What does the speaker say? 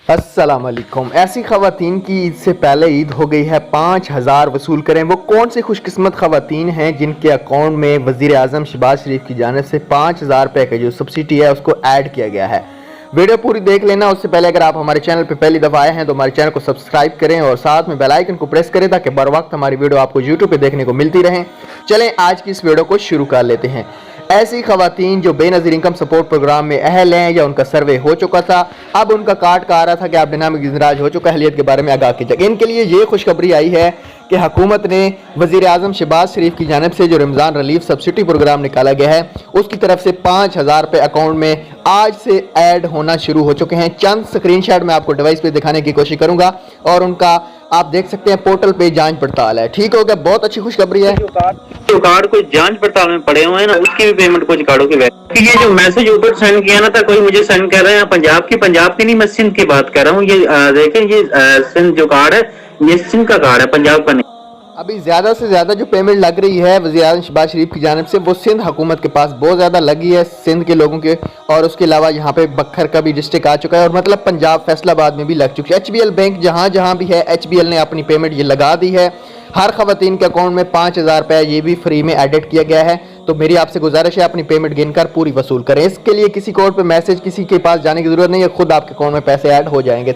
अस्सलाम वालेकुम। ऐसी खवातीन की ईद से पहले ईद हो गई है, 5,000 वसूल करें। वो कौन सी खुशकिस्मत खवातीन हैं जिनके अकाउंट में वज़ीर आज़म शहबाज शरीफ की जानिब से 5,000 रुपये का जो सब्सिडी है उसको ऐड किया गया है। वीडियो पूरी देख लेना। उससे पहले अगर आप हमारे चैनल पर पहली दफ़ा आए हैं तो हमारे चैनल को सब्सक्राइब करें और साथ में बेल आइकन को प्रेस करें ताकि बर वक्त हमारी वीडियो आपको यूट्यूब पर देखने को मिलती रहें। चलें आज की इस वीडियो को शुरू कर लेते हैं। ऐसी खवातीन जो बेनज़ीर इनकम सपोर्ट प्रोग्राम में अहल हैं या उनका सर्वे हो चुका था, अब उनका कार्ड का आ रहा था कि आप डायनामिक इंदराज हो चुका है, अहलियत के बारे में आगाह कीजिए। इनके लिए ये खुशखबरी आई है कि हुकूमत ने वज़ीर आज़म शहबाज शरीफ की जानिब से जो रमज़ान रिलीफ सब्सिडी प्रोग्राम निकाला गया है उसकी तरफ से 5,000 रुपये अकाउंट में आज से ऐड होना शुरू हो चुके हैं। चंद स्क्रीनशॉट मैं आपको डिवाइस पे दिखाने की कोशिश करूंगा और उनका आप देख सकते हैं पोर्टल पे जांच पड़ताल है। ठीक हो गया, बहुत अच्छी खुशखबरी है। जो कार्ड कोई जांच पड़ताल में पड़े हुए हैं ना, उसकी भी पेमेंट कुछ कार्डों की कि ये जो मैसेज ऊपर सेंड किया ना था, कोई मुझे सेंड कर रहे हैं पंजाब की नहीं, मैं सिंध की बात कर रहा हूँ। ये देखें, ये सिंध जो कार्ड है ये सिंध का कार्ड है, पंजाब का नहीं। अभी ज़्यादा से ज़्यादा जो पेमेंट लग रही है वज़ीर आज़म शहबाज शरीफ की जानिब से वो सिंध हुकूमत के पास बहुत ज़्यादा लगी है, सिंध के लोगों के। और उसके अलावा यहाँ पे बखर का भी डिस्ट्रिक्ट आ चुका है और मतलब पंजाब फैसलाबाद में भी लग चुकी है। HBL बैंक जहाँ जहाँ भी है HBL ने अपनी पेमेंट ये लगा दी है। हर खवातीन के अकाउंट में 5,000 रुपये ये भी फ्री में एडिट किया गया है। तो मेरी आपसे गुजारिश है अपनी पेमेंट गिनकर पूरी वसूल करें। इसके लिए किसी कोड पर मैसेज किसी के पास जाने की ज़रूरत नहीं है, खुद आपके अकाउंट में पैसे ऐड हो जाएंगे।